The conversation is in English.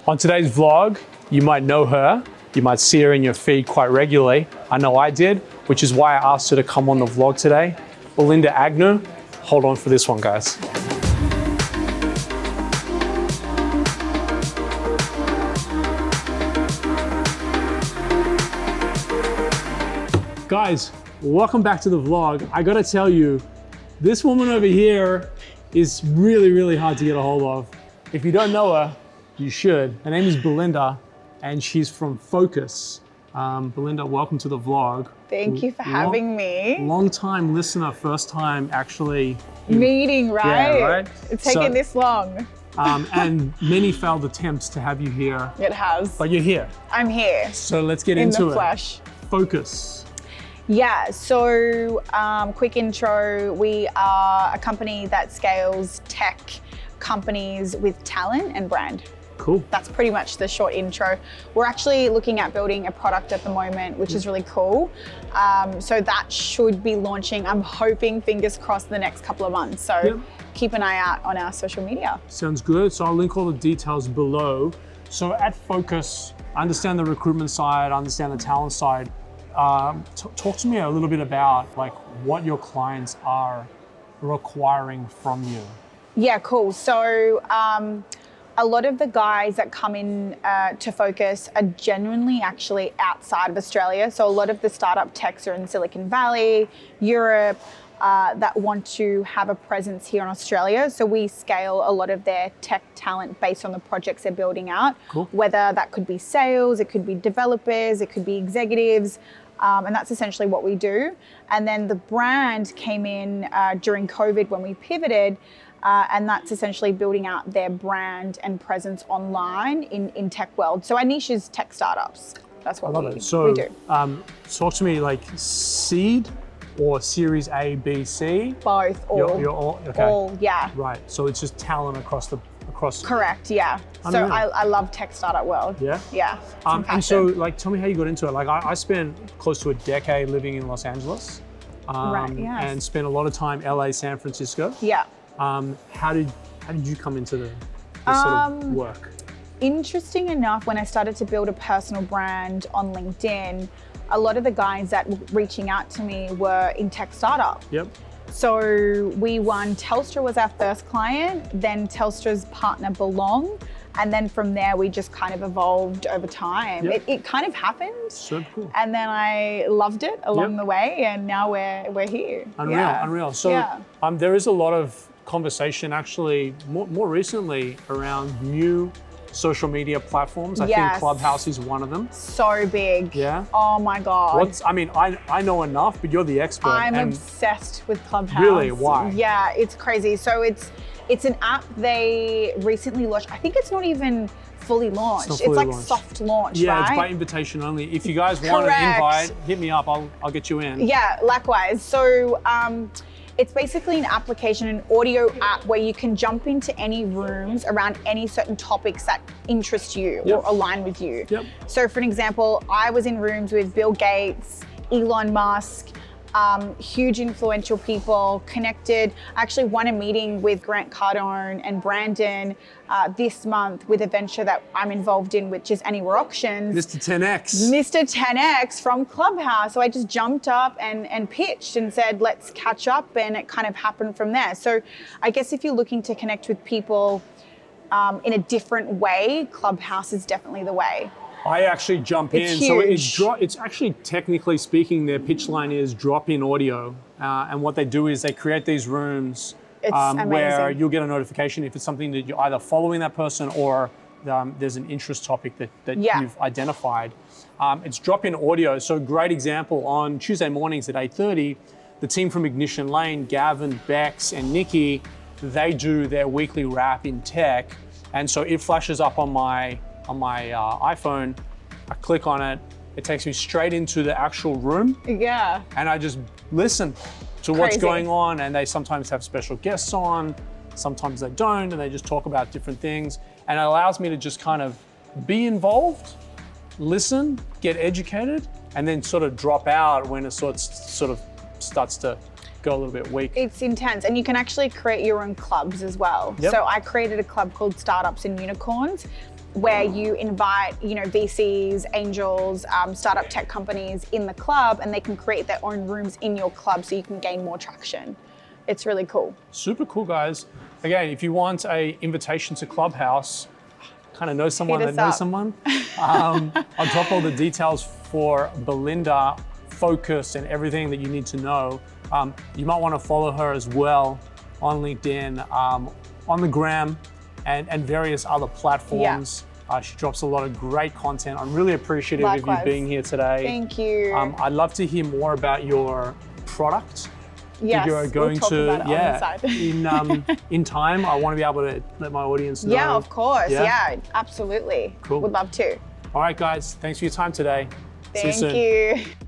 On today's vlog, you might know her, you might see her in your feed quite regularly. I know I did, which is why I asked her to come on the vlog today. Belinda Agnew, hold on for this one, guys. Guys, welcome back to the vlog. I gotta tell you, this woman over here is really, really hard to get a hold of. If you don't know her, you should. Her name is Belinda, and she's from Foccus. Belinda, welcome to the vlog. Thank you for having me. Long time listener, first time actually. Meeting, right? Yeah, right? It's taken this long. And many failed attempts to have you here. It has. But you're here. I'm here. So let's get in into the it. flesh. Foccus. Yeah, so quick intro. We are a company that scales tech companies with talent and brand. Cool. That's pretty much the short intro. We're actually looking at building a product at the moment, which is really cool. So that should be launching, I'm hoping, fingers crossed, the next couple of months. So keep an eye out on our social media. Sounds good. So I'll link all the details below. So at Foccus, I understand the recruitment side, I understand the talent side. Talk to me a little bit about like what your clients are requiring from you. Yeah, cool. So a lot of the guys that come in to Foccus are genuinely actually outside of Australia. So a lot of the startup techs are in Silicon Valley, Europe, that want to have a presence here in Australia. So we scale a lot of their tech talent based on the projects they're building out. Cool. Whether that could be sales, it could be developers, it could be executives. And that's essentially what we do. And then the brand came in during COVID when we pivoted. And that's essentially building out their brand and presence online in tech world. So our niche is tech startups. That's what we do. Talk to me like seed or series A, B, C? Both, all. You're all, okay. All, yeah. Right, so it's just talent across. Correct, yeah. So I love tech startup world. Yeah? Yeah. And so like, tell me how you got into it. Like I spent close to a decade living in Los Angeles. Right, yes. And spent a lot of time LA, San Francisco. Yeah. How did you come into this sort of work? Interesting enough, when I started to build a personal brand on LinkedIn, a lot of the guys that were reaching out to me were in tech startup. Yep. So we won, Telstra was our first client, then Telstra's partner Belong, and then from there we just kind of evolved over time. Yep. It kind of happened. So cool. And then I loved it along the way, and now we're here. Unreal. So there is a lot of conversation actually more recently around new social media platforms. I think Clubhouse is one of them. So big. Yeah. Oh my God. I know enough, but you're the expert. I'm obsessed with Clubhouse. Really? Why? Yeah, it's crazy. So it's an app they recently launched. I think it's not even fully launched. It's like soft launch, yeah, right? It's by invitation only. If you guys want an invite, hit me up. I'll get you in. Yeah, likewise. So it's basically an application, an audio app where you can jump into any rooms around any certain topics that interest you or align with you. Yep. So for an example, I was in rooms with Bill Gates, Elon Musk, huge influential people connected. I actually won a meeting with Grant Cardone and Brandon this month with a venture that I'm involved in, which is Anywhere Auctions. Mr. 10X. Mr. 10X from Clubhouse. So I just jumped up and pitched and said, let's catch up, and it kind of happened from there. So I guess if you're looking to connect with people in a different way, Clubhouse is definitely the way. I actually jump in. Huge. So it's actually, technically speaking, their pitch line is drop-in audio. And what they do is they create these rooms where you'll get a notification if it's something that you're either following that person or there's an interest topic that you've identified. It's drop-in audio. So great example, on Tuesday mornings at 8:30, the team from Ignition Lane, Gavin, Bex, and Nikki, they do their weekly wrap in tech. And so it flashes up on my iPhone. I click on it, it takes me straight into the actual room. Yeah. And I just listen to what's going on, and they sometimes have special guests on, sometimes they don't, and they just talk about different things. And it allows me to just kind of be involved, listen, get educated, and then sort of drop out when it sort of starts to go a little bit weak. It's intense, and you can actually create your own clubs as well. Yep. So I created a club called Startups and Unicorns, where you invite, VCs, angels, startup tech companies in the club, and they can create their own rooms in your club so you can gain more traction. It's really cool. Super cool, guys. Again, if you want an invitation to Clubhouse, kind of know someone that knows someone, I'll drop all the details for Belinda Foccus and everything that you need to know. You might want to follow her as well on LinkedIn, on the gram, and various other platforms. She drops a lot of great content. I'm really appreciative of you being here today. Thank you. I'd love to hear more about your product. Yes, You're going we'll talk about it on the side. in time, I want to be able to let my audience know. Yeah, of course. Yeah, absolutely. Cool. Would love to. All right, guys. Thanks for your time today. See you soon. Thank you.